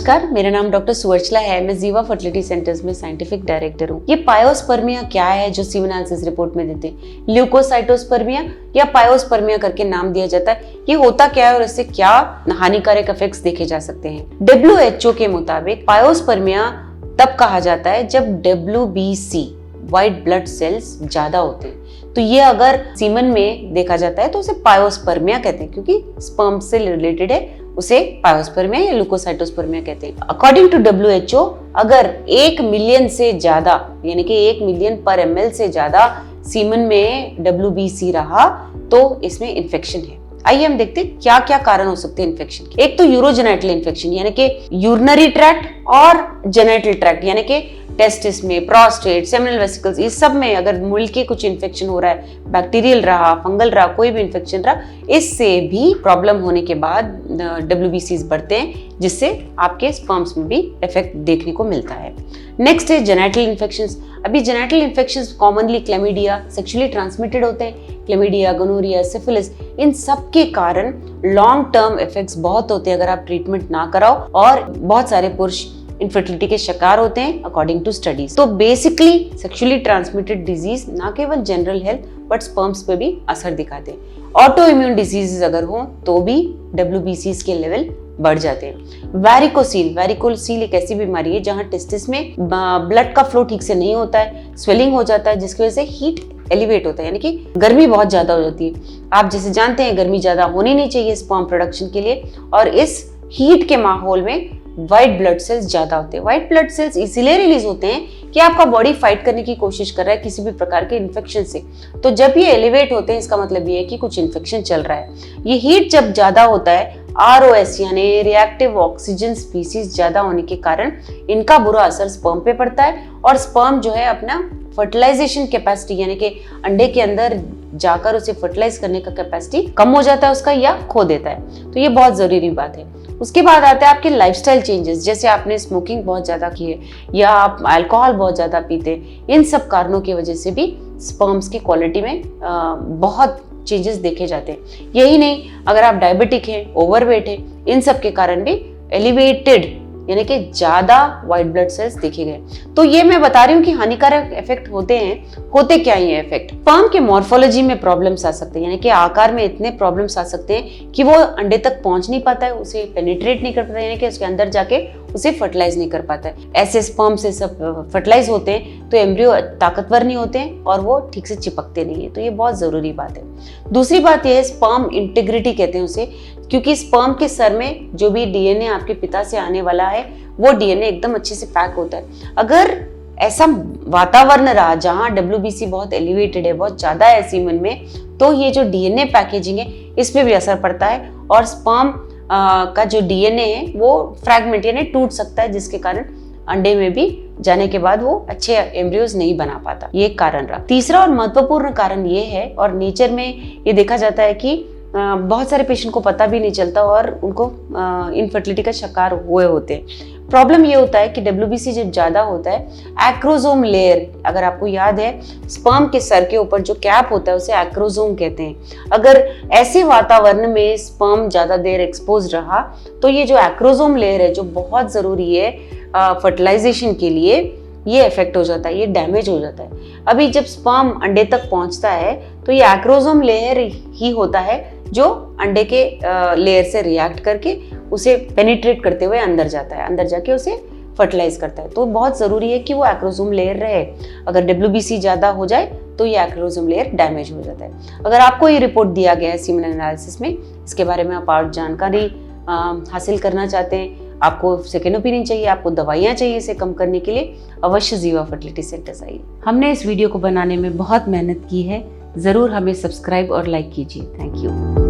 नमस्कार, मेरा नाम डॉक्टर सुवर्चला है। मैं जीवा फर्टिलिटी सेंटर्स में साइंटिफिक डायरेक्टर हूँ। ये पायोस्पर्मिया क्या है जो सीमेन एनालिसिस रिपोर्ट में देते हैं? ल्यूकोसाइटोस्पर्मिया या पायोस्पर्मिया करके नाम दिया जाता है। ये होता क्या है और इससे क्या हानिकारक इफेक्ट्स देखे जा सकते हैं? WHO के मुताबिक पायोस्पर्मिया तब कहा जाता है जब WBC व्हाइट ब्लड सेल्स ज्यादा होते हैं। तो ये अगर सीमन में देखा जाता है तो उसे पायोस्पर्मिया कहते हैं, क्योंकि स्पर्म से रिलेटेड है, उसे पायोस्पर्मिया या ल्यूकोसाइटोस्पर्मिया कहते हैं। अकॉर्डिंग टू WHO, अगर 1 मिलियन से ज्यादा यानी कि 1 मिलियन पर ml से ज्यादा सीमन में WBC रहा तो इसमें इन्फेक्शन है। आइए हम देखते हैं क्या क्या कारण हो सकते हैं इन्फेक्शन के। एक तो यूरोजेनाइटल इन्फेक्शन यानी कि यूरिनरी ट्रैक्ट और जेनाइटल ट्रैक्ट यानी कि टेस्टिस में, प्रोस्टेट, सेमिनल वेसिकल्स, इस सब में अगर मिलके कुछ इन्फेक्शन हो रहा है, बैक्टीरियल रहा, फंगल रहा, कोई भी इन्फेक्शन रहा, इससे भी प्रॉब्लम होने के बाद WBCs बढ़ते हैं, जिससे आपके स्पर्म्स में भी इफेक्ट देखने को मिलता है। नेक्स्ट है जेनाइटल इन्फेक्शंस। अभी genital infections commonly chlamydia, sexually transmitted होते हैं। क्लेमिडिया, गोनोरिया, सिफिलिस, इन सब के कारण लॉन्ग टर्म इफेक्ट्स बहुत होते हैं अगर आप ट्रीटमेंट ना कराओ, और बहुत सारे पुरुष इनफर्टिलिटी के शिकार होते हैं अकॉर्डिंग टू स्टडीज। तो बेसिकली सेक्सुअली ट्रांसमिटेड डिजीज ना केवल जनरल हेल्थ बट स्पर्म्स पे भी असर दिखाते हैं। ऑटो इम्यून डिजीजेस अगर हो तो भी WBCs के लेवल बढ़ जाते हैं। वैरिकोसील एक ऐसी बीमारी है जहां टेस्टिस में ब्लड का फ्लो ठीक से नहीं होता है, स्वेलिंग हो जाता है, जिसकी वजह से हीट एलिवेट होता है, यानी कि गर्मी बहुत ज्यादा हो जाती है। आप जैसे जानते हैं गर्मी ज्यादा होनी नहीं चाहिए स्पर्म प्रोडक्शन के लिए, और इस हीट के माहौल में व्हाइट ब्लड सेल्स ज्यादा होते हैं। व्हाइट ब्लड सेल्स इसीलिए रिलीज होते हैं कि आपका बॉडी फाइट करने की कोशिश कर रहा है किसी भी प्रकार के इन्फेक्शन से। तो जब ये एलिवेट होते हैं इसका मतलब ये है कि कुछ इन्फेक्शन चल रहा है। ये हीट जब ज्यादा होता है, ROS यानी रिएक्टिव ऑक्सीजन स्पीसीज ज्यादा होने के कारण इनका बुरा असर स्पर्म पे पड़ता है, और स्पर्म जो है अपना फर्टिलाइजेशन कैपेसिटी यानी कि अंडे के अंदर जाकर उसे फर्टिलाइज करने का कैपेसिटी कम हो जाता है उसका, या खो देता है। तो ये बहुत जरूरी बात है। उसके बाद आता है आपके लाइफस्टाइल चेंजेस, जैसे आपने स्मोकिंग बहुत ज्यादा की है या आप अल्कोहल बहुत ज्यादा पीते हैं। इन सब कारणों की वजह से भी स्पर्म्स की क्वालिटी में बहुत चेंजेस देखे जाते हैं। यही नहीं, अगर आप डायबिटिक हैं, ओवरवेट है, इन सब के कारण भी एलिवेटेड यानी कि ज्यादा व्हाइट ब्लड सेल्स देखे गए। तो ये मैं बता रही हूँ कि हानिकारक इफेक्ट होते हैं। होते क्या ये इफेक्ट? स्पर्म के मॉर्फोलॉजी में प्रॉब्लम्स आ सकते हैं, यानी कि आकार में इतने प्रॉब्लम्स आ सकते हैं कि वो अंडे तक पहुंच नहीं पाता है, उसे पेनिट्रेट नहीं कर पाता है, यानी कि उसके अंदर जाके उसे फर्टिलाइज नहीं कर पाता है। ऐसे स्पर्म से सब फर्टिलाइज होते हैं तो एम्ब्रियो ताकतवर नहीं होते हैं और वो ठीक से चिपकते नहीं है। तो ये बहुत जरूरी बात है। दूसरी बात यह है स्पर्म इंटीग्रिटी कहते हैं उसे, क्योंकि स्पर्म के सर में जो भी DNA आपके पिता से आने वाला है वो DNA एकदम अच्छे से पैक होता है। अगर ऐसा वातावरण रहा जहां WBC बहुत एलिवेटेड है, बहुत ज्यादा है सीमन में, तो ये जो DNA पैकेजिंग है इस पे भी असर पड़ता है, और स्पर्म का जो DNA है वो फ्रैगमेंट यानी टूट सकता है, जिसके कारण अंडे में भी जाने के बाद वो अच्छे एम्ब्रियोज नहीं बना पाता। ये एक कारण रहा। तीसरा और महत्वपूर्ण कारण ये है, और नेचर में ये देखा जाता है कि बहुत सारे पेशेंट को पता भी नहीं चलता और उनको इनफर्टिलिटी का शिकार हुए होते हैं। प्रॉब्लम ये होता है कि WBC जब ज्यादा होता है, एक्रोसोम लेयर, अगर आपको याद है स्पर्म के सर के ऊपर जो कैप होता है उसे एक्रोसोम कहते हैं। अगर ऐसे वातावरण में स्पर्म ज्यादा देर एक्सपोज रहा तो ये जो एक्रोसोम लेयर है जो बहुत जरूरी है फर्टिलाइजेशन के लिए, ये इफेक्ट हो जाता है, ये डैमेज हो जाता है। अभी जब स्पर्म अंडे तक पहुंचता है तो ये एक्रोसोम लेयर ही होता है जो अंडे के लेयर से रिएक्ट करके उसे पेनिट्रेट करते हुए अंदर जाता है, अंदर जाके उसे फर्टिलाइज करता है। तो बहुत जरूरी है कि वो एक्रोसोम लेयर रहे। अगर WBC ज्यादा हो जाए तो ये एक्रोसोम लेयर डैमेज हो जाता है। अगर आपको ये रिपोर्ट दिया गया है सीमेन एनालिसिस में, इसके बारे में आप और जानकारी हासिल करना चाहते हैं, आपको सेकेंड ओपिनियन चाहिए, आपको दवाइयाँ चाहिए इसे कम करने के लिए, अवश्य जीवा फर्टिलिटी सेंटर्स आइए। हमने इस वीडियो को बनाने में बहुत मेहनत की है, जरूर हमें सब्सक्राइब और लाइक कीजिए। Thank you.